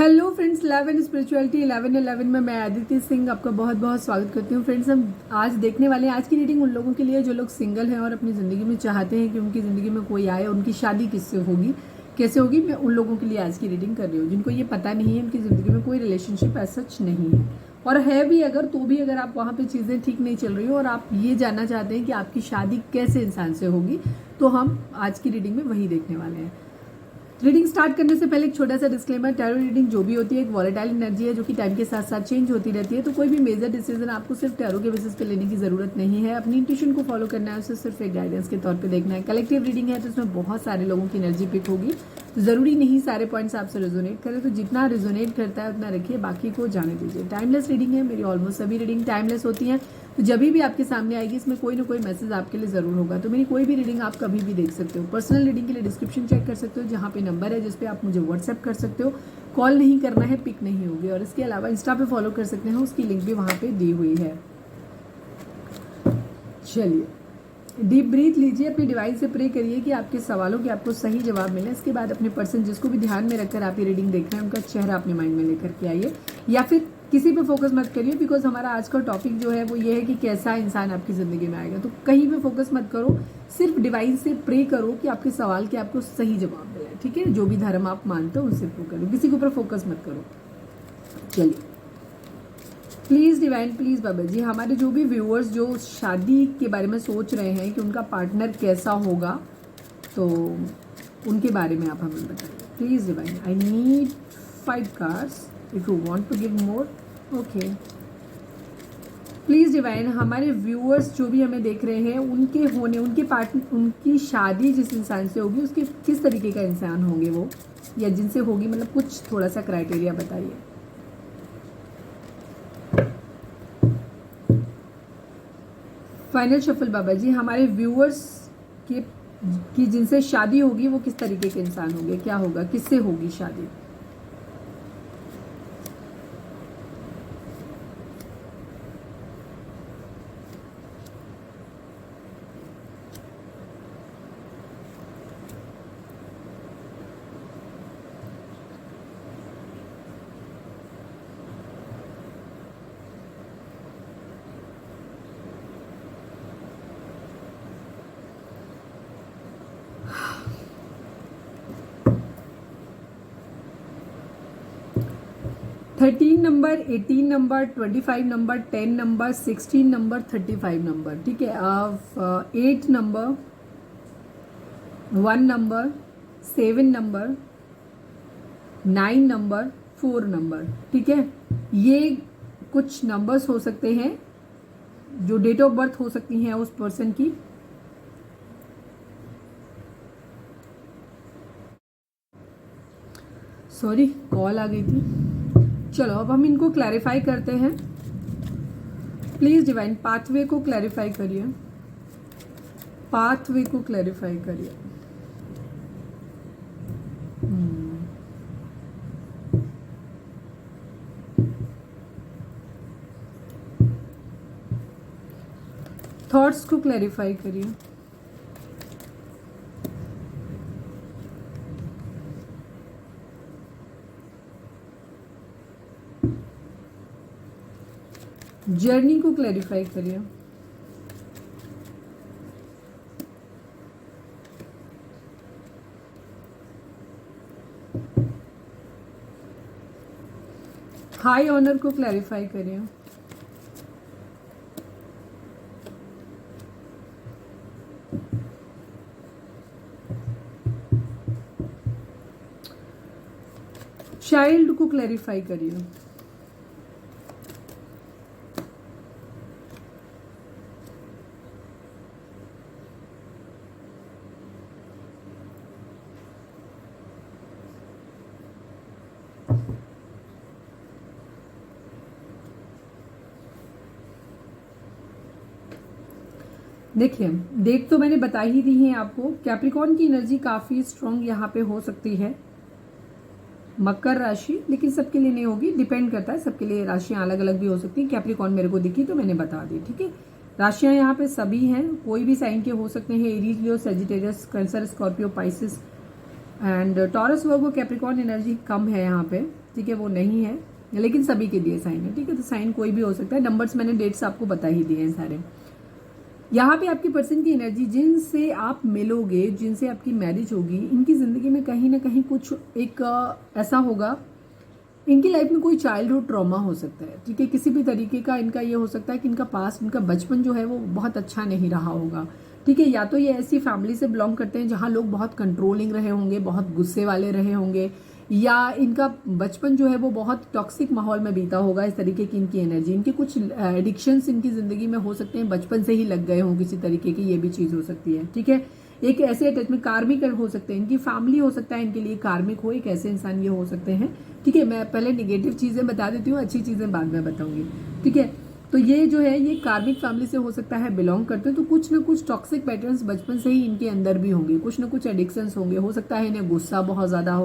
Hello friends, love and spirituality 1111 में मैं आदित्य सिंह आपका बहुत बहुत स्वागत करती हूँ। फ्रेंड्स, हम आज देखने वाले हैं आज की रीडिंग उन लोगों के लिए जो लोग सिंगल हैं और अपनी ज़िंदगी में चाहते हैं कि उनकी ज़िंदगी में कोई आए। उनकी शादी किससे होगी, कैसे होगी, मैं उन लोगों के लिए आज की रीडिंग कर रही हूँ जिनको ये पता नहीं है उनकी ज़िंदगी में कोई रिलेशनशिप ऐसा सच नहीं है, और है भी अगर तो भी अगर आप वहाँ पर चीज़ें ठीक नहीं चल रही हो और आप ये जानना चाहते हैं कि आपकी शादी कैसे इंसान से होगी, तो हम आज की रीडिंग में वही देखने वाले हैं। रीडिंग स्टार्ट करने से पहले एक छोटा सा डिस्क्लेमर, टैरो रीडिंग जो भी होती है एक वॉलेटाइल एनर्जी है जो कि टाइम के साथ साथ चेंज होती रहती है, तो कोई भी मेजर डिसीजन आपको सिर्फ टैरो के बेसिस पे लेने की जरूरत नहीं है। अपनी इंट्यूशन को फॉलो करना है, उसे सिर्फ एक गाइडेंस के तौर पे देखना है। कलेक्टिव रीडिंग है तो इसमें बहुत सारे लोगों की एनर्जी पिक होगी, तो जरूरी नहीं सारे पॉइंट्स आपसे रेजोनेट करें, तो जितना रेजोनेट करता है उतना रखिए, बाकी को जाने दीजिए। टाइमलेस रीडिंग है, मेरी ऑलमोस्ट सभी रीडिंग टाइमलेस होती हैं, तो जब भी आपके सामने आएगी इसमें कोई ना कोई मैसेज आपके लिए जरूर होगा। तो मेरी कोई भी रीडिंग आप कभी भी देख सकते हो। पर्सनल रीडिंग के लिए डिस्क्रिप्शन चेक कर सकते हो, जहाँ पे नंबर है जिस पे आप मुझे व्हाट्सएप कर सकते हो। कॉल नहीं करना है, पिक नहीं होगी, और इसके अलावा इंस्टा पे फॉलो कर सकते हैं, उसकी लिंक भी वहाँ पे दी हुई है। चलिए, डीप ब्रीथ लीजिए, अपनी डिवाइस से प्रे करिए कि आपके सवालों के आपको सही जवाब मिले। इसके बाद अपने पर्सन जिसको भी ध्यान में रखकर आप ये रीडिंग देख रहे हैं उनका चेहरा अपने माइंड में लेकर के आइए, या फिर किसी पे फोकस मत करिए, बिकॉज हमारा आज का टॉपिक जो है वो ये है कि कैसा इंसान आपकी ज़िंदगी में आएगा। तो कहीं पे फोकस मत करो, सिर्फ डिवाइस से प्रे करो कि आपके सवाल के आपको सही जवाब मिले। ठीक है, जो भी धर्म आप मानते हो उनसे प्रे करो, किसी के ऊपर फोकस मत करो। चलिए, प्लीज़ डिवाइन, प्लीज़ बाबा जी, हमारे जो भी व्यूअर्स जो शादी के बारे में सोच रहे हैं कि उनका पार्टनर कैसा होगा, तो उनके बारे में आप हमें बताइए please divine. I need 5 cards if you want to give more. Okay, please divine, हमारे व्यूअर्स जो भी हमें देख रहे हैं उनके होने, उनके पार्टनर, उनकी शादी जिस इंसान से होगी उसके किस तरीके का इंसान होंगे वो, या जिनसे होगी, मतलब कुछ थोड़ा सा क्राइटेरिया बताइए। फाइनल शफल बाबा जी, हमारे व्यूअर्स की जिनसे शादी होगी वो किस तरीके के इंसान होंगे, क्या होगा, किससे होगी शादी। Thirteen number, 18 number, 25 number, 10 number, 16 number, 35 number. ठीक है, अब 8 number, 1 number, 7 number, 9 number, 4 number. ठीक है, ये कुछ नंबर्स हो सकते हैं जो डेट ऑफ बर्थ हो सकती हैं उस पर्सन की। सॉरी, कॉल आ गई थी। चलो, अब हम इनको क्लैरिफाई करते हैं। प्लीज डिवाइन, पाथवे को क्लैरिफाई करिए, पाथवे को क्लैरिफाई करिए। थॉट्स को क्लैरिफाई करिए। जर्नी को क्लैरिफाई करिए। हाई ऑनर को क्लैरिफाई करिए। चाइल्ड को क्लैरिफाई करिए। देखिए, डेट तो मैंने बता ही दी है आपको। कैप्रिकॉर्न की एनर्जी काफी स्ट्रांग यहाँ पे हो सकती है, मकर राशि, लेकिन सबके लिए नहीं होगी, डिपेंड करता है, सबके लिए राशियां अलग अलग भी हो सकती है। कैप्रिकॉर्न मेरे को दिखी तो मैंने बता दी। ठीक है, राशियां यहाँ पे सभी हैं, कोई भी साइन के हो सकते हैं, Aries, Leo, Sagittarius, Cancer, Scorpio, Pisces, and Taurus Virgo Capricorn energy कम है यहाँ पे, ठीक है, वो नहीं है, लेकिन सभी के लिए साइन है, ठीक है, तो साइन कोई भी हो सकता है। नंबर्स मैंने डेट्स आपको बता ही दिए हैं सारे। यहाँ पे आपकी पर्सन की एनर्जी, जिनसे आप मिलोगे, जिनसे आपकी मैरिज होगी, इनकी ज़िंदगी में कहीं ना कहीं कुछ एक ऐसा होगा, इनकी लाइफ में कोई चाइल्डहुड ट्रॉमा हो सकता है, ठीक है, किसी भी तरीके का इनका ये हो सकता है कि इनका पास्ट, इनका बचपन जो है वो बहुत अच्छा नहीं रहा होगा, ठीक है, या तो ये ऐसी फैमिली से बिलोंग करते हैं जहाँ लोग बहुत कंट्रोलिंग रहे होंगे, बहुत गुस्से वाले रहे होंगे, या इनका बचपन जो है वो बहुत टॉक्सिक माहौल में बीता होगा। इस तरीके की इनकी एनर्जी, इनके कुछ एडिक्शंस इनकी ज़िंदगी में हो सकते हैं, बचपन से ही लग गए हों किसी तरीके की, ये भी चीज़ हो सकती है, ठीक है। एक ऐसे अटैचमेंट कार्मिक हो सकते हैं, इनकी फैमिली हो सकता है इनके लिए कार्मिक हो, एक ऐसे इंसान ये हो सकते हैं, ठीक है। मैं पहले निगेटिव चीज़ें बता देती हूँ, अच्छी चीज़ें बाद में बताऊंगी, ठीक है। तो ये जो है ये कार्मिक फैमिली से हो सकता है बिलोंग करते हैं, तो कुछ ना कुछ टॉक्सिक पैटर्न्स बचपन से ही इनके अंदर भी होंगे, कुछ ना कुछ एडिक्शंस होंगे, हो सकता है इन्हें गुस्सा बहुत ज़्यादा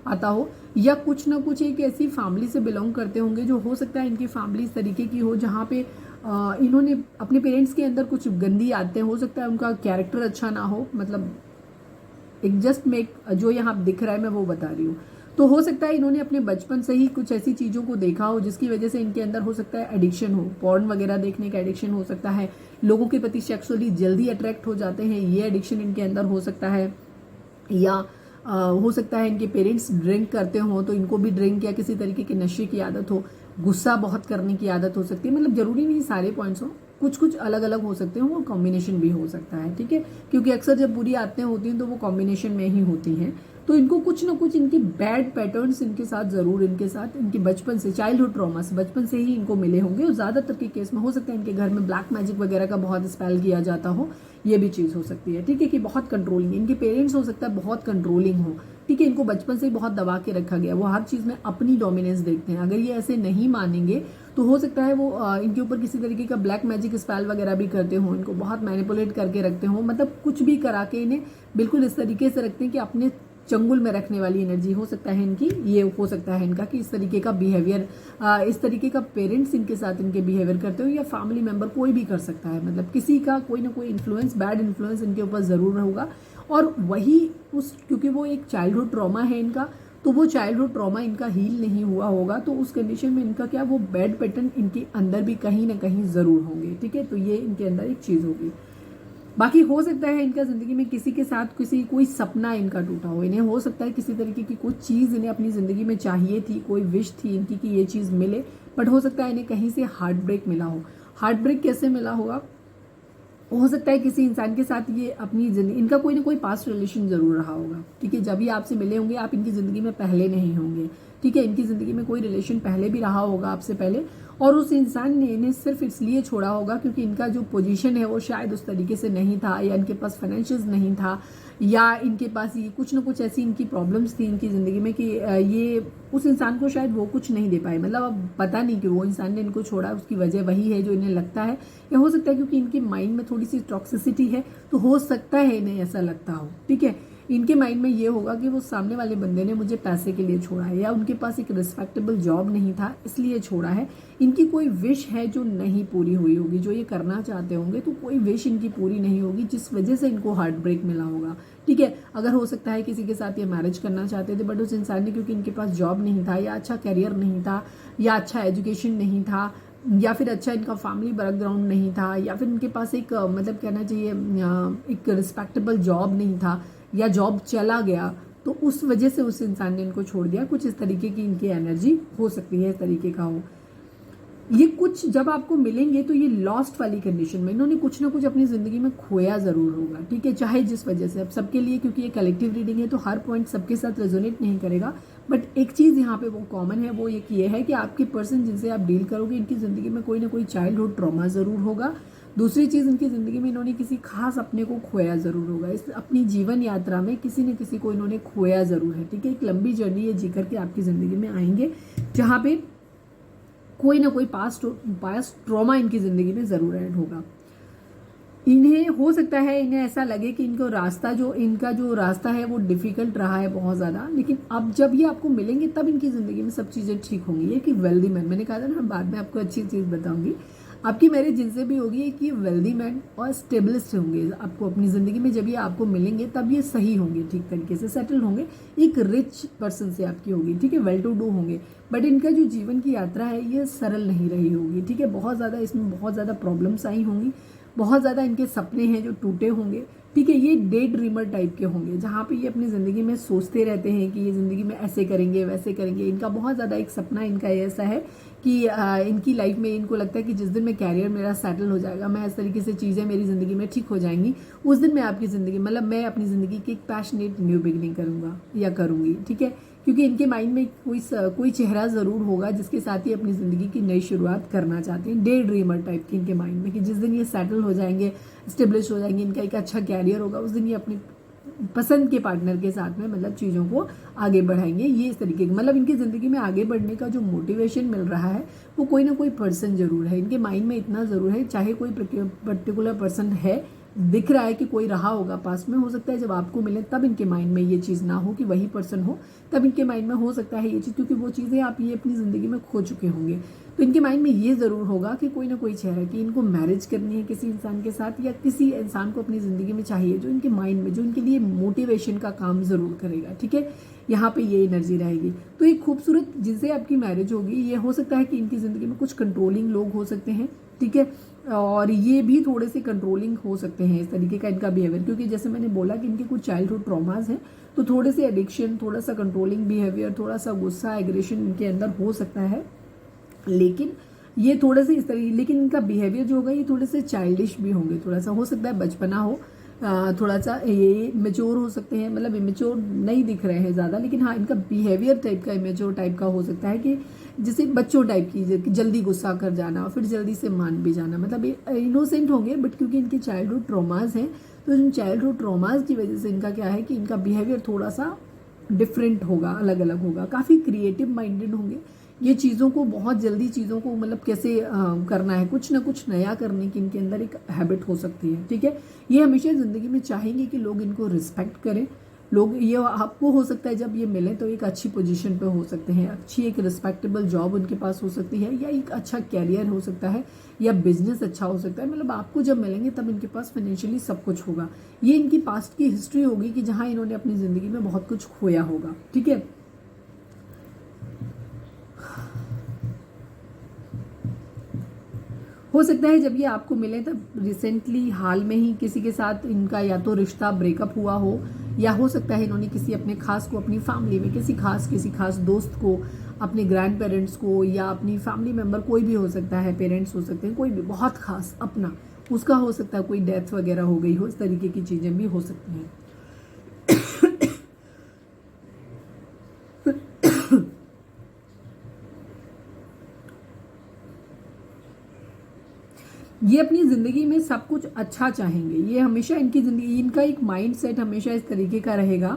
आता हो, या कुछ ना कुछ एक ऐसी फैमिली से बिलोंग करते होंगे जो हो सकता है इनकी फैमिली इस तरीके की हो जहाँ पे इन्होंने अपने पेरेंट्स के अंदर कुछ गंदी आदतें, हो सकता है उनका कैरेक्टर अच्छा ना हो, मतलब एक जस्ट मेक जो यहाँ दिख रहा है मैं वो बता रही हूँ। तो हो सकता है इन्होंने अपने बचपन से ही कुछ ऐसी चीज़ों को देखा हो जिसकी वजह से इनके अंदर हो सकता है एडिक्शन हो, पॉर्न वगैरह देखने का एडिक्शन हो सकता है, लोगों के प्रति सेक्सुअली जल्दी अट्रैक्ट हो जाते हैं, ये एडिक्शन इनके अंदर हो सकता है, या हो सकता है इनके पेरेंट्स ड्रिंक करते हो तो इनको भी ड्रिंक या किसी तरीके के नशे की आदत हो, गुस्सा बहुत करने की आदत हो सकती है, मतलब जरूरी नहीं सारे पॉइंट्स हो, कुछ कुछ अलग अलग हो सकते हैं, वो कॉम्बिनेशन भी हो सकता है, ठीक है, क्योंकि अक्सर जब बुरी आदतें होती हैं तो वो कॉम्बिनेशन में ही होती हैं। तो इनको कुछ ना कुछ इनके बैड पैटर्न्स इनके साथ ज़रूर, इनके साथ इनके बचपन से चाइल्डहुड ट्रॉमास बचपन से ही इनको मिले होंगे, और ज़्यादातर के केस में हो सकता है इनके घर में ब्लैक मैजिक वगैरह का बहुत स्पेल किया जाता हो, ये भी चीज़ हो सकती है, ठीक है, कि बहुत कंट्रोलिंग इनके पेरेंट्स हो सकता है, बहुत कंट्रोलिंग हो, ठीक है, इनको बचपन से ही बहुत दबा के रखा गया, वो हर चीज़ में अपनी डोमिनेंस देखते हैं। अगर ये ऐसे नहीं मानेंगे तो हो सकता है वो इनके ऊपर किसी तरीके का ब्लैक मैजिक स्पेल वगैरह भी करते हो, इनको बहुत मैनिपुलेट करके रखते हो, मतलब कुछ भी करा के इन्हें बिल्कुल इस तरीके से रखते हैं कि अपने चंगुल में रखने वाली एनर्जी हो सकता है इनकी, ये हो सकता है इनका कि इस तरीके का बिहेवियर, इस तरीके का पेरेंट्स इनके साथ इनके बिहेवियर करते हो, या फैमिली मेंबर कोई भी कर सकता है, मतलब किसी का कोई ना कोई इन्फ्लुएंस, बैड इन्फ्लुएंस इनके ऊपर ज़रूर होगा। और वही उस, क्योंकि वो एक चाइल्डहुड ट्रॉमा है इनका, तो वो चाइल्डहुड ट्रॉमा इनका हील नहीं हुआ होगा, तो उस कंडीशन में इनका क्या, वो बैड पैटर्न इनके अंदर भी कहीं ना कहीं ज़रूर होंगे, ठीक है, तो ये इनके अंदर एक चीज़ होगी। बाकी हो सकता है इनका ज़िंदगी में किसी के साथ कोई सपना इनका टूटा हो, इन्हें हो सकता है किसी तरीके की कोई चीज़ इन्हें अपनी ज़िंदगी में चाहिए थी, कोई विश थी इनकी कि ये चीज़ मिले, बट हो सकता है इन्हें कहीं से हार्ट ब्रेक मिला हो। हार्ट ब्रेक कैसे मिला होगा, हो सकता है किसी इंसान के साथ ये अपनी जिंदगी, इनका कोई ना कोई पास्ट रिलेशन जरूर रहा होगा, ठीक है, जब भी आपसे मिले होंगे आप इनकी ज़िंदगी में पहले नहीं होंगे, ठीक है, इनकी ज़िंदगी में कोई रिलेशन पहले भी रहा होगा आपसे पहले, और उस इंसान ने इन्हें सिर्फ इसलिए छोड़ा होगा क्योंकि इनका जो पोजीशन है वो शायद उस तरीके से नहीं था, या इनके पास फाइनेंशियल्स नहीं था, या इनके पास ये कुछ ना कुछ ऐसी इनकी प्रॉब्लम्स थी इनकी ज़िंदगी में कि ये उस इंसान को शायद वो कुछ नहीं दे पाए, मतलब अब पता नहीं कि वो इंसान ने इनको छोड़ा, उसकी वजह वही है जो इन्हें लगता है, या हो सकता है क्योंकि इनके माइंड में थोड़ी सी टॉक्सिसिटी है, तो हो सकता है इन्हें ऐसा लगता हो, ठीक है, इनके माइंड में ये होगा कि वो सामने वाले बंदे ने मुझे पैसे के लिए छोड़ा है, या उनके पास एक रिस्पेक्टेबल जॉब नहीं था इसलिए छोड़ा है, इनकी कोई विश है जो नहीं पूरी हुई होगी, जो ये करना चाहते होंगे, तो कोई विश इनकी पूरी नहीं होगी जिस वजह से इनको हार्ट ब्रेक मिला होगा, ठीक है। अगर हो सकता है किसी के साथ ये मैरिज करना चाहते थे बट उस इंसान ने, क्योंकि इनके पास जॉब नहीं था, या अच्छा करियर नहीं था, या अच्छा एजुकेशन नहीं था, या फिर अच्छा इनका फैमिली बैकग्राउंड नहीं था, या फिर इनके पास एक मतलब कहना चाहिए एक रिस्पेक्टेबल जॉब नहीं था, या जॉब चला गया, तो उस वजह से उस इंसान ने इनको छोड़ दिया, कुछ इस तरीके की इनकी एनर्जी हो सकती है, इस तरीके का हो। ये कुछ जब आपको मिलेंगे तो ये लॉस्ट वाली कंडीशन में इन्होंने कुछ ना कुछ अपनी ज़िंदगी में खोया ज़रूर होगा, ठीक है, चाहे जिस वजह से। अब सबके लिए, क्योंकि ये कलेक्टिव रीडिंग है तो हर पॉइंट सबके साथ रेजोनेट नहीं करेगा, बट एक चीज़ यहाँ पे वो कॉमन है, वो ये है कि आपके पर्सन जिनसे आप डील करोगे इनकी ज़िंदगी में कोई ना कोई चाइल्डहुड ट्रॉमा ज़रूर होगा। दूसरी चीज़, इनकी ज़िंदगी में इन्होंने किसी खास अपने को खोया ज़रूर होगा, इस अपनी जीवन यात्रा में किसी न किसी को इन्होंने खोया ज़रूर है, ठीक है। एक लंबी जर्नी ये जी करके आपकी ज़िंदगी में आएंगे जहाँ पे कोई ना कोई पास्ट ट्रॉमा इनकी ज़िंदगी में ज़रूर ऐड होगा। इन्हें हो सकता है इन्हें ऐसा लगे कि इनको रास्ता इनका जो रास्ता है वो डिफ़िकल्ट रहा है बहुत ज़्यादा, लेकिन अब जब ये आपको मिलेंगे तब इनकी ज़िंदगी में सब चीज़ें ठीक होंगी। ये कि वेल्दी मैन, मैंने कहा था ना बाद में आपको अच्छी चीज़ बताऊंगी। आपकी मैरिज जिनसे भी होगी कि वेल्दी मैन और स्टेबलिस्ट होंगे आपको अपनी ज़िंदगी में। जब ये आपको मिलेंगे तब ये सही होंगे, ठीक तरीके से सेटल होंगे, एक रिच पर्सन से आपकी होगी, ठीक है, वेल टू डू होंगे। बट इनका जो जीवन की यात्रा है ये सरल नहीं रही होगी, ठीक है, बहुत ज़्यादा इसमें बहुत ज़्यादा प्रॉब्लम्स आई होंगी, बहुत ज़्यादा इनके सपने हैं जो टूटे होंगे, ठीक है। ये डे ड्रीमर टाइप के होंगे जहाँ पे ये अपनी ज़िंदगी में सोचते रहते हैं कि ये ज़िंदगी में ऐसे करेंगे वैसे करेंगे। इनका बहुत ज़्यादा एक सपना इनका ऐसा है कि इनकी लाइफ में इनको लगता है कि जिस दिन मैं कैरियर मेरा सेटल हो जाएगा, मैं इस तरीके से चीज़ें मेरी ज़िंदगी में ठीक हो जाएंगी, उस दिन मैं आपकी ज़िंदगी मतलब मैं अपनी ज़िंदगी की एक पैशनेट न्यू बिगनिंग करूँगा या करूँगी, ठीक है। क्योंकि इनके माइंड में कोई चेहरा ज़रूर होगा जिसके साथ ही अपनी ज़िंदगी की नई शुरुआत करना चाहते हैं। डे ड्रीमर टाइप की इनके माइंड में कि जिस दिन ये सेटल हो जाएंगे, स्टेब्लिश हो जाएंगे, इनका एक अच्छा कैरियर होगा, उस दिन ये अपनी पसंद के पार्टनर के साथ में मतलब चीज़ों को आगे बढ़ाएंगे। ये इस तरीके की मतलब इनकी ज़िंदगी में आगे बढ़ने का जो मोटिवेशन मिल रहा है वो कोई ना कोई पर्सन ज़रूर है इनके माइंड में, इतना ज़रूर है। चाहे कोई पर्टिकुलर पर्सन है, दिख रहा है कि कोई रहा होगा पास में, हो सकता है जब आपको मिले तब इनके माइंड में ये चीज़ ना हो कि वही पर्सन हो, तब इनके माइंड में हो सकता है ये चीज़, क्योंकि वो चीज़ें आप ये अपनी ज़िंदगी में खो चुके होंगे। तो इनके माइंड में ये ज़रूर होगा कि कोई ना कोई चेहरा कि इनको मैरिज करनी है किसी इंसान के साथ, या किसी इंसान को अपनी ज़िंदगी में चाहिए जो इनके माइंड में, जो इनके लिए मोटिवेशन का काम ज़रूर करेगा, ठीक है। यहाँ पे ये एनर्जी रहेगी। तो एक खूबसूरत जिनसे आपकी मैरिज होगी, ये हो सकता है कि इनकी ज़िंदगी में कुछ कंट्रोलिंग लोग हो सकते हैं, ठीक है, और ये भी थोड़े से कंट्रोलिंग हो सकते हैं, इस तरीके का इनका बिहेवियर, क्योंकि जैसे मैंने बोला कि इनके कुछ चाइल्डहुड ट्रॉमास हैं, तो थोड़े से एडिक्शन, थोड़ा सा कंट्रोलिंग बिहेवियर, थोड़ा सा गुस्सा, एग्रेशन इनके अंदर हो सकता है। लेकिन ये थोड़े से इस तरीके, लेकिन इनका बिहेवियर जो होगा ये थोड़े से चाइल्डिश भी होंगे, थोड़ा सा हो सकता है बचपना हो, थोड़ा सा ये मेच्योर हो सकते हैं, मतलब इमेच्योर नहीं दिख रहे हैं ज़्यादा, लेकिन हाँ इनका बिहेवियर टाइप का इमेच्योर टाइप का हो सकता है कि जैसे बच्चों टाइप की जल्दी गुस्सा कर जाना और फिर जल्दी से मान भी जाना, मतलब ये इनोसेंट होंगे। बट क्योंकि इनके चाइल्डहुड ट्रॉमास हैं, तो इन चाइल्डहुड ट्रॉमास की वजह से इनका क्या है कि इनका बिहेवियर थोड़ा सा डिफरेंट होगा, अलग अलग होगा, काफ़ी क्रिएटिव माइंडेड होंगे। ये चीज़ों को बहुत जल्दी चीज़ों को मतलब कैसे करना है, कुछ ना कुछ नया करने की इनके अंदर एक हैबिट हो सकती है, ठीक है। ये हमेशा ज़िंदगी में चाहेंगे कि लोग इनको रिस्पेक्ट करें, लोग ये आपको हो सकता है जब ये मिले तो एक अच्छी पोजीशन पे हो सकते हैं, अच्छी एक रिस्पेक्टेबल जॉब उनके पास हो सकती है, या एक अच्छा कैरियर हो सकता है, या बिजनेस अच्छा हो सकता है। मतलब आपको जब मिलेंगे तब इनके पास फाइनेंशियली सब कुछ होगा। ये इनकी पास्ट की हिस्ट्री होगी कि जहाँ इन्होंने अपनी ज़िंदगी में बहुत कुछ खोया होगा, ठीक है। हो सकता है जब ये आपको मिले तब रिसेंटली हाल में ही किसी के साथ इनका या तो रिश्ता ब्रेकअप हुआ हो, या हो सकता है इन्होंने किसी अपने खास को, अपनी फैमिली में किसी खास दोस्त को, अपने ग्रैंड पेरेंट्स को, या अपनी फैमिली मेम्बर, कोई भी हो सकता है, पेरेंट्स हो सकते हैं, कोई भी बहुत खास अपना, उसका हो सकता है कोई डेथ वगैरह हो गई हो, इस तरीके की चीज़ें भी हो सकती हैं। ये अपनी ज़िंदगी में सब कुछ अच्छा चाहेंगे, ये हमेशा इनकी ज़िंदगी, इनका एक माइंड सेट हमेशा इस तरीके का रहेगा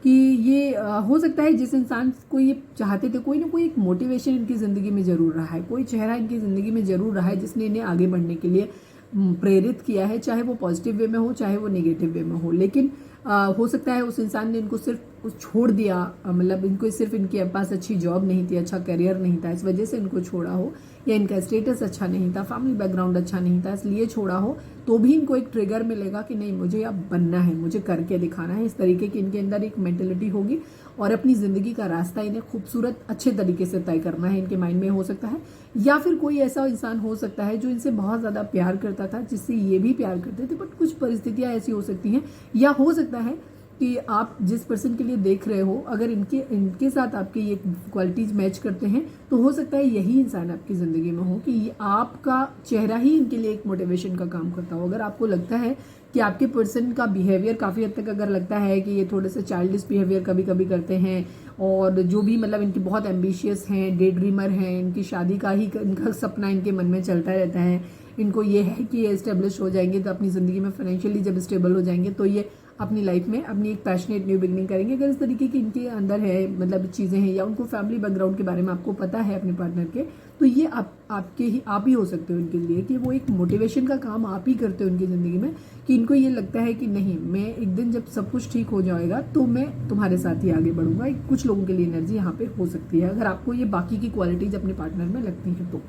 कि ये हो सकता है जिस इंसान को ये चाहते थे, कोई ना कोई एक मोटिवेशन इनकी ज़िंदगी में ज़रूर रहा है, कोई चेहरा इनकी ज़िंदगी में ज़रूर रहा है जिसने इन्हें आगे बढ़ने के लिए प्रेरित किया है, चाहे वो पॉजिटिव वे में हो चाहे वो नेगेटिव वे में हो। लेकिन हो सकता है उस इंसान ने इनको सिर्फ छोड़ दिया, मतलब इनको सिर्फ इनके पास अच्छी जॉब नहीं थी, अच्छा करियर नहीं था, इस वजह से इनको छोड़ा हो, या इनका स्टेटस अच्छा नहीं था, फैमिली बैकग्राउंड अच्छा नहीं था, इसलिए छोड़ा हो, तो भी इनको एक ट्रिगर मिलेगा कि नहीं मुझे अब बनना है, मुझे करके दिखाना है। इस तरीके की इनके अंदर एक मेंटेलिटी होगी, और अपनी ज़िंदगी का रास्ता इन्हें खूबसूरत अच्छे तरीके से तय करना है, इनके माइंड में हो सकता है। या फिर कोई ऐसा इंसान हो सकता है जो इनसे बहुत ज़्यादा प्यार करता था, जिससे ये भी प्यार करते थे, बट कुछ परिस्थितियाँ ऐसी हो सकती हैं, या हो सकता है कि आप जिस पर्सन के लिए देख रहे हो अगर इनके साथ आपके ये क्वालिटीज मैच करते हैं, तो हो सकता है यही इंसान आपकी ज़िंदगी में हो कि ये आपका चेहरा ही इनके लिए एक मोटिवेशन का काम करता हो। अगर आपको लगता है कि आपके पर्सन का बिहेवियर काफ़ी हद तक अगर लगता है कि ये थोड़े से चाइल्डिश बिहेवियर कभी कभी करते हैं, और जो भी मतलब इनकी बहुत एम्बिशियस हैं, डे ड्रीमर हैं, इनकी शादी का ही इनका सपना इनके मन में चलता रहता है, इनको ये है कि ये इस्टेब्लिश हो जाएंगे तो अपनी ज़िंदगी में फाइनेंशियली जब स्टेबल हो जाएंगे तो ये अपनी लाइफ में अपनी एक पैशनेट न्यू बिगनिंग करेंगे। अगर इस तरीके की इनके अंदर है मतलब चीज़ें हैं, या उनको फैमिली बैकग्राउंड के बारे में आपको पता है अपने पार्टनर के, तो ये आप ही हो सकते हो इनके लिए, कि वो एक मोटिवेशन का काम आप ही करते हो उनकी ज़िंदगी में, कि इनको ये लगता है कि नहीं मैं एक दिन जब सब कुछ ठीक हो जाएगा तो मैं तुम्हारे साथ ही आगे बढ़ूंगा। कुछ लोगों के लिए एनर्जी यहाँ पे हो सकती है, अगर आपको ये बाकी की क्वालिटीज अपने पार्टनर में लगती हैं तो।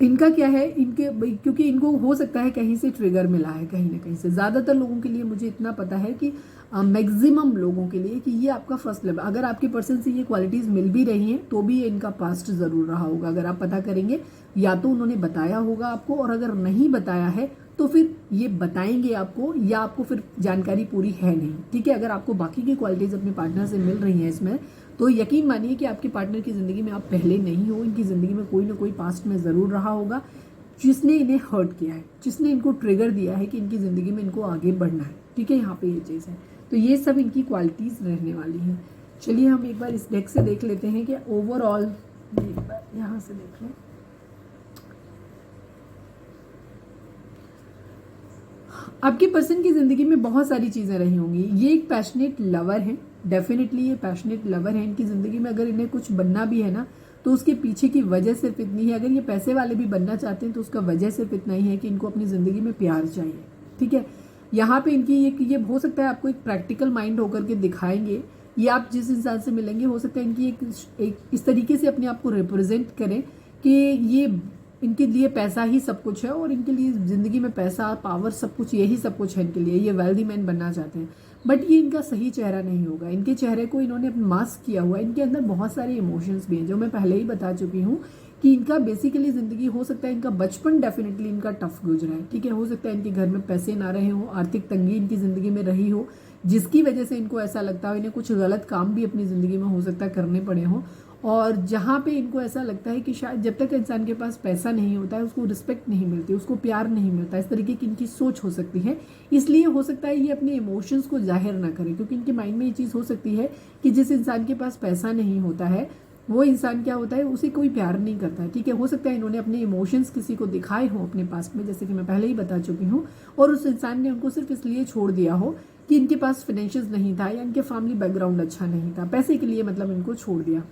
इनका क्या है, इनके क्योंकि इनको हो सकता है कहीं से ट्रिगर मिला है, कहीं ना कहीं से। ज़्यादातर लोगों के लिए मुझे इतना पता है कि मैक्सिमम लोगों के लिए कि ये आपका फर्स्ट लेवल, अगर आपके पर्सन से ये क्वालिटीज़ मिल भी रही हैं तो भी ये इनका पास्ट ज़रूर रहा होगा। अगर आप पता करेंगे या तो उन्होंने बताया होगा आपको, और अगर नहीं बताया है तो फिर ये बताएंगे आपको, या आपको फिर जानकारी पूरी है नहीं, ठीक है। अगर आपको बाकी की क्वालिटीज़ अपने पार्टनर से मिल रही हैं इसमें, तो यकीन मानिए कि आपके पार्टनर की ज़िंदगी में आप पहले नहीं हो। इनकी ज़िंदगी में कोई ना कोई पास्ट में ज़रूर रहा होगा जिसने इन्हें हर्ट किया है, जिसने इनको ट्रिगर दिया है कि इनकी ज़िंदगी में इनको आगे बढ़ना है, ठीक है। यहाँ पे ये चीज़ है, तो ये सब इनकी क्वालिटीज़ रहने वाली हैं। चलिए हम एक बार इस डेक से देख लेते हैं कि ओवरऑल, एक बार यहाँ से देख लें। आपके पर्सन की ज़िंदगी में बहुत सारी चीज़ें रही होंगी। ये एक पैशनेट लवर हैं, डेफिनेटली ये पैशनेट लवर हैं। इनकी ज़िंदगी में अगर इन्हें कुछ बनना भी है ना, तो उसके पीछे की वजह सिर्फ इतनी है। अगर ये पैसे वाले भी बनना चाहते हैं तो उसका वजह सिर्फ इतना ही है कि इनको अपनी ज़िंदगी में प्यार चाहिए, ठीक है। यहाँ पे इनकी ये हो सकता है आपको एक प्रैक्टिकल माइंड होकर के दिखाएंगे। ये आप जिस इंसान से मिलेंगे, हो सकता है इनकी एक इस तरीके से अपने आप को रिप्रेजेंट करें कि ये इनके लिए पैसा ही सब कुछ है, और इनके लिए ज़िंदगी में पैसा, पावर, सब कुछ, यही सब कुछ है इनके लिए। ये वेल्दी मैन बनना चाहते हैं, बट ये इनका सही चेहरा नहीं होगा। इनके चेहरे को इन्होंने मास्क किया हुआ है। इनके अंदर बहुत सारे इमोशंस भी हैं, जो मैं पहले ही बता चुकी हूँ कि इनका बेसिकली ज़िंदगी, हो सकता है इनका बचपन डेफिनेटली इनका टफ गुजरा है, ठीक है। हो सकता है इनके घर में पैसे ना रहे हो, आर्थिक तंगी इनकी ज़िंदगी में रही हो, जिसकी वजह से इनको ऐसा लगता हो, इन्हें कुछ गलत काम भी अपनी ज़िंदगी में हो सकता है करने पड़े हों। और जहाँ पे इनको ऐसा लगता है कि शायद जब तक इंसान के पास पैसा नहीं होता है, उसको रिस्पेक्ट नहीं मिलती, उसको प्यार नहीं मिलता, इस तरीके की इनकी सोच हो सकती है। इसलिए हो सकता है ये अपने इमोशंस को जाहिर ना करें, क्योंकि इनके माइंड में ये चीज़ हो सकती है कि जिस इंसान के पास पैसा नहीं होता है, वो इंसान क्या होता है, उसे कोई प्यार नहीं करता है, ठीक है। हो सकता है इन्होंने अपने इमोशंस किसी को दिखाए हो अपने पास्ट में, जैसे कि मैं पहले ही बता चुकी हूँ, और उस इंसान ने उनको सिर्फ इसलिए छोड़ दिया हो कि इनके पास फाइनेंशियल नहीं था, या इनके फैमिली बैकग्राउंड अच्छा नहीं था, पैसे के लिए मतलब इनको छोड़ दिया।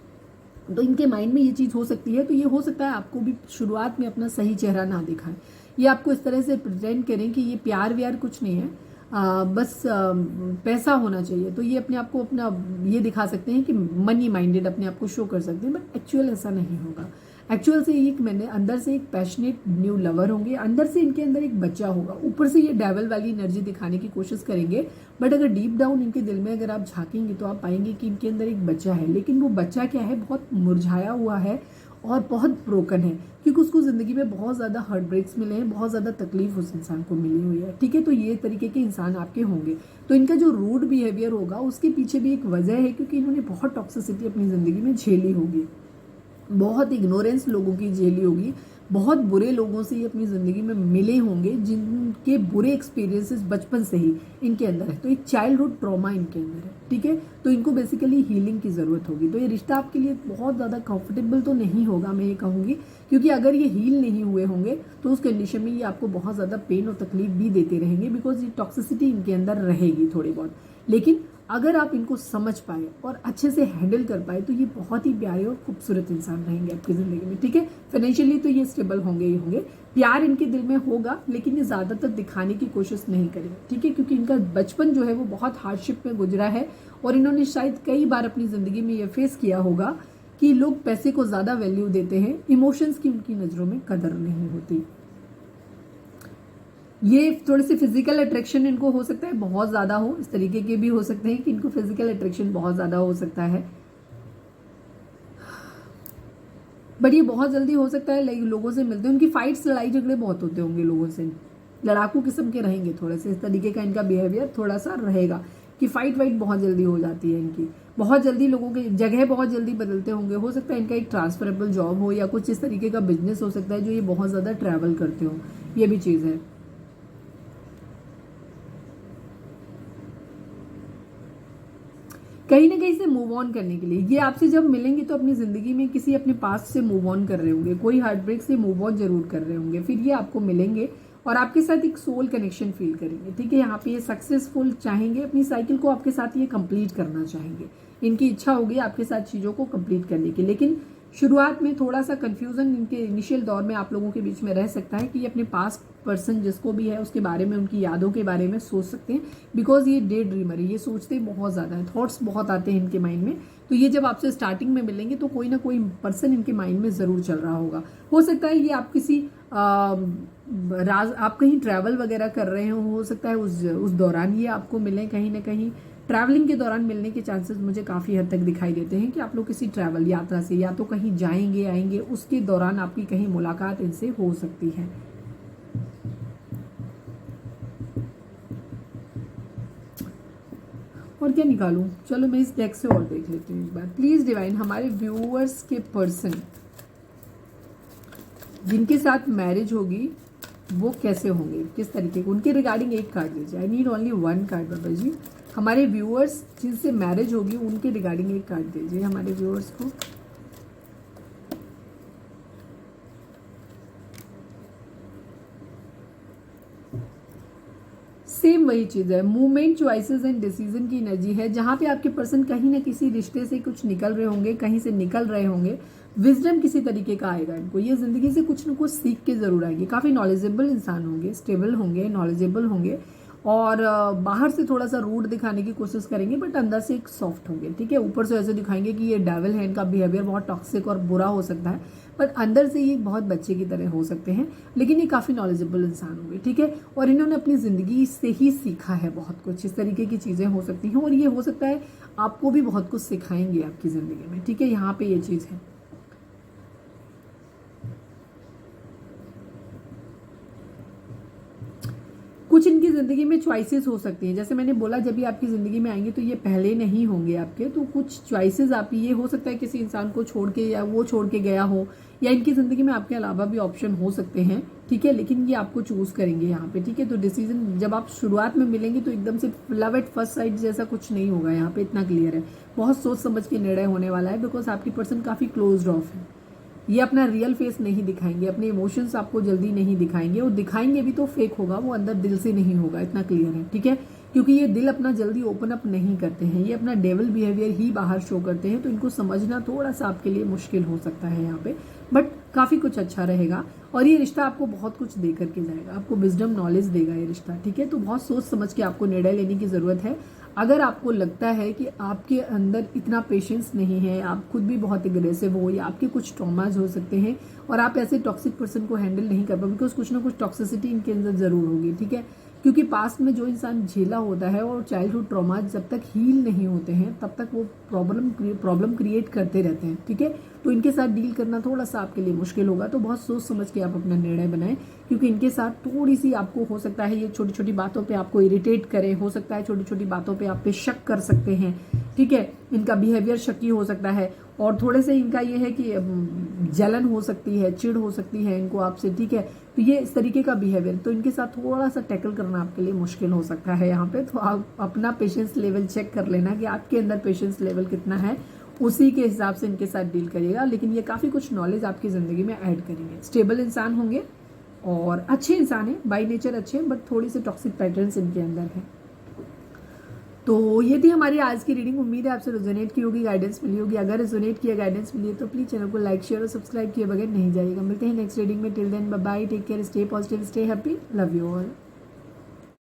तो इनके माइंड में ये चीज़ हो सकती है। तो ये हो सकता है आपको भी शुरुआत में अपना सही चेहरा ना दिखाएं, ये आपको इस तरह से प्रेजेंट करें कि ये प्यार व्यार कुछ नहीं है, बस पैसा होना चाहिए। तो ये अपने आप को अपना ये दिखा सकते हैं कि मनी माइंडेड अपने आप को शो कर सकते हैं, बट एक्चुअल ऐसा नहीं होगा। एक्चुअल से ये मैंने अंदर से एक पैशनेट न्यू लवर होंगे, अंदर से इनके अंदर एक बच्चा होगा, ऊपर से ये डेवल वाली एनर्जी दिखाने की कोशिश करेंगे, बट अगर डीप डाउन इनके दिल में अगर आप झांकेंगे तो आप पाएंगे कि इनके अंदर एक बच्चा है। लेकिन वो बच्चा क्या है, बहुत मुरझाया हुआ है और बहुत ब्रोकन है, क्योंकि उसको ज़िंदगी में बहुत ज़्यादा हार्ट ब्रेक्स मिले हैं, बहुत ज़्यादा तकलीफ उस इंसान को मिली हुई है, ठीक है। तो ये तरीके के इंसान आपके होंगे। तो इनका जो रूड बिहेवियर होगा उसके पीछे भी एक वजह है, क्योंकि इन्होंने बहुत टॉक्सिसिटी अपनी ज़िंदगी में झेली होगी, बहुत इग्नोरेंस लोगों की झेली होगी, बहुत बुरे लोगों से ये अपनी ज़िंदगी में मिले होंगे, जिनके बुरे एक्सपीरियंसेस बचपन से ही इनके अंदर है। तो एक चाइल्डहुड ट्रॉमा इनके अंदर है, ठीक है। तो इनको बेसिकली हीलिंग की ज़रूरत होगी। तो ये रिश्ता आपके लिए बहुत ज़्यादा कंफर्टेबल तो नहीं होगा, मैं ये कहूँगी, क्योंकि अगर ये हील नहीं हुए होंगे तो उस कंडीशन में ये आपको बहुत ज़्यादा पेन और तकलीफ भी देते रहेंगे, बिकॉज ये टॉक्सिसिटी इनके अंदर रहेगी थोड़ी बहुत। लेकिन अगर आप इनको समझ पाए और अच्छे से हैंडल कर पाए तो ये बहुत ही प्यारे और खूबसूरत इंसान रहेंगे आपकी ज़िंदगी में, ठीक है। फाइनेंशियली तो ये स्टेबल होंगे ही होंगे, प्यार इनके दिल में होगा, लेकिन ये ज़्यादातर दिखाने की कोशिश नहीं करेंगे, ठीक है, क्योंकि इनका बचपन जो है वो बहुत हार्डशिप में गुजरा है, और इन्होंने शायद कई बार अपनी ज़िंदगी में ये फेस किया होगा कि लोग पैसे को ज़्यादा वैल्यू देते हैं, इमोशंस की उनकी नज़रों में कदर नहीं होती। ये थोड़े से फिजिकल अट्रैक्शन इनको हो सकता है बहुत ज़्यादा हो, इस तरीके के भी हो सकते हैं कि इनको फिजिकल अट्रैक्शन बहुत ज़्यादा हो सकता है, बट ये बहुत जल्दी हो सकता है लोगों से मिलते हैं, उनकी फाइट्स, लड़ाई झगड़े बहुत होते होंगे लोगों से, लड़ाकू किस्म के रहेंगे थोड़े से, इस तरीके का इनका बिहेवियर थोड़ा सा रहेगा कि फाइट वाइट बहुत जल्दी हो जाती है इनकी, बहुत जल्दी लोगों की जगह बहुत जल्दी बदलते होंगे। हो सकता है इनका एक ट्रांसफरेबल जॉब हो या कुछ इस तरीके का बिजनेस हो सकता है जो ये बहुत ज़्यादा ट्रैवल करते हो, ये भी चीज़ है। कहीं ना कहीं से मूव ऑन करने के लिए ये आपसे जब मिलेंगे तो अपनी ज़िंदगी में किसी अपने पास्ट से मूव ऑन कर रहे होंगे, कोई हार्ट ब्रेक से मूव ऑन जरूर कर रहे होंगे, फिर ये आपको मिलेंगे और आपके साथ एक सोल कनेक्शन फील करेंगे, ठीक है। यहाँ पे ये सक्सेसफुल चाहेंगे, अपनी साइकिल को आपके साथ ये कंप्लीट करना चाहेंगे, इनकी इच्छा होगी आपके साथ चीज़ों को कंप्लीट करने की। लेकिन शुरुआत में थोड़ा सा कंफ्यूजन इनके इनिशियल दौर में आप लोगों के बीच में रह सकता है कि ये अपने पास पर्सन जिसको भी है उसके बारे में, उनकी यादों के बारे में सोच सकते हैं, बिकॉज ये डे ड्रीमर है, ये सोचते बहुत ज़्यादा है, थॉट्स बहुत आते हैं इनके माइंड में। तो ये जब आपसे स्टार्टिंग में मिलेंगे तो कोई ना कोई पर्सन इनके माइंड में ज़रूर चल रहा होगा। हो सकता है ये आप किसी आप कहीं ट्रैवल वगैरह कर रहे हो सकता है उस दौरान ये आपको मिले, कहीं ना कहीं ट्रैवलिंग के दौरान मिलने के चांसेस मुझे काफ़ी हद तक दिखाई देते हैं कि आप लोग किसी ट्रैवल यात्रा से या तो कहीं जाएंगे आएंगे, उसके दौरान आपकी कहीं मुलाकात इनसे हो सकती है। और क्या निकालूं, चलो मैं इस डेक से और देख लेती हूँ एक बार। प्लीज डिवाइन, हमारे व्यूअर्स के पर्सन जिनके साथ मैरिज होगी वो कैसे होंगे, किस तरीके के, उनके रिगार्डिंग एक कार्ड दीजिए। I need only one card बाबा जी। हमारे व्यूअर्स जिनसे मैरिज होगी उनके रिगार्डिंग एक कार्ड दीजिए हमारे व्यूअर्स को। सेम वही चीज़ है, मूवमेंट, चॉइसेस एंड डिसीजन की एनर्जी है, जहाँ पे आपके पर्सन कहीं ना किसी रिश्ते से कुछ निकल रहे होंगे, कहीं से निकल रहे होंगे। विजडम किसी तरीके का आएगा इनको, ये जिंदगी से कुछ ना कुछ सीख के जरूर आएंगे। काफ़ी नॉलेजेबल इंसान होंगे, स्टेबल होंगे, नॉलेजेबल होंगे, और बाहर से थोड़ा सा रूड दिखाने की कोशिश करेंगे बट अंदर से एक सॉफ्ट होंगे। ठीक है, ऊपर से ऐसे दिखाएंगे कि ये डेविल है, इनका बिहेवियर बहुत टॉक्सिक और बुरा हो सकता है, पर अंदर से ये बहुत बच्चे की तरह हो सकते हैं, लेकिन ये काफ़ी नॉलेजेबल इंसान होंगे। ठीक है, और इन्होंने अपनी ज़िंदगी से ही सीखा है बहुत कुछ, इस तरीके की चीज़ें हो सकती हैं, और ये हो सकता है आपको भी बहुत कुछ सिखाएंगे आपकी ज़िंदगी में। ठीक है, यहाँ पे ये चीज़ है। कुछ इनकी ज़िंदगी में चॉइसेस हो सकती हैं, जैसे मैंने बोला जब भी आपकी ज़िंदगी में आएंगे तो ये पहले नहीं होंगे आपके, तो कुछ चॉइसेस आप, ये हो सकता है किसी इंसान को छोड़ के या वो छोड़ के गया हो, या इनकी ज़िंदगी में आपके अलावा भी ऑप्शन हो सकते हैं। ठीक है, लेकिन ये आपको चूज़ करेंगे यहाँ पे। ठीक है, तो डिसीजन जब आप शुरुआत में मिलेंगे तो एकदम से लव एट फर्स्ट साइट जैसा कुछ नहीं होगा, यहाँ पे इतना क्लियर है। बहुत सोच समझ के निर्णय होने वाला है, बिकॉज आपकी पर्सन काफ़ी क्लोज ऑफ है। ये अपना रियल फेस नहीं दिखाएंगे, अपने इमोशंस आपको जल्दी नहीं दिखाएंगे, और दिखाएंगे भी तो फेक होगा, वो अंदर दिल से नहीं होगा, इतना क्लियर है। ठीक है, क्योंकि ये दिल अपना जल्दी ओपन अप नहीं करते हैं, ये अपना डेविल बिहेवियर ही बाहर शो करते हैं, तो इनको समझना थोड़ा सा आपके लिए मुश्किल हो सकता है यहाँ पे, बट काफ़ी कुछ अच्छा रहेगा। और ये रिश्ता आपको बहुत कुछ दे करके जाएगा, आपको विजडम नॉलेज देगा ये रिश्ता। ठीक है, तो बहुत सोच समझ के आपको निर्णय लेने की ज़रूरत है। अगर आपको लगता है कि आपके अंदर इतना पेशेंस नहीं है, आप खुद भी बहुत एग्रेसिव हो, या आपके कुछ ट्रॉमाज हो सकते हैं और आप ऐसे टॉक्सिक पर्सन को हैंडल नहीं कर पाओ, बिकॉज कुछ ना कुछ टॉक्सिसिटी इनके अंदर ज़रूर होगी। ठीक है, क्योंकि पास्ट में जो इंसान झेला होता है और चाइल्डहुड ट्रॉमाज जब तक हील नहीं होते हैं तब तक वो प्रॉब्लम क्रिएट करते रहते हैं। ठीक है, तो इनके साथ डील करना थोड़ा सा आपके लिए मुश्किल होगा, तो बहुत सोच समझ के आप अपना निर्णय बनाएं, क्योंकि इनके साथ थोड़ी सी आपको हो सकता है ये छोटी छोटी बातों पे आपको इरिटेट करें, हो सकता है छोटी छोटी बातों पे आप पे शक कर सकते हैं। ठीक है, इनका बिहेवियर शकी हो सकता है, और थोड़े से इनका ये है कि जलन हो सकती है, चिढ़ हो सकती है इनको आपसे। ठीक है, तो ये इस तरीके का बिहेवियर, तो इनके साथ थोड़ा सा टैकल करना आपके लिए मुश्किल हो सकता है यहाँ पे। तो आप अपना पेशेंस लेवल चेक कर लेना कि आपके अंदर पेशेंस लेवल कितना है, उसी के हिसाब से इनके साथ डील करिएगा। लेकिन ये काफ़ी कुछ नॉलेज आपकी ज़िंदगी में ऐड करेंगे, स्टेबल इंसान होंगे और अच्छे इंसान हैं, बाई नेचर अच्छे, बट थोड़ी सी टॉक्सिक पैटर्न्स इनके अंदर है। तो ये थी हमारी आज की रीडिंग, उम्मीद है आपसे रेजोनेट की होगी, गाइडेंस मिली होगी। अगर रेजोनेट किया, गाइडेंस मिली है तो प्लीज़ चैनल को लाइक, शेयर और सब्सक्राइब किए बगैर नहीं जाइएगा। मिलते हैं नेक्स्ट रीडिंग में, till then bye bye, take care, stay positive, stay happy, love you all.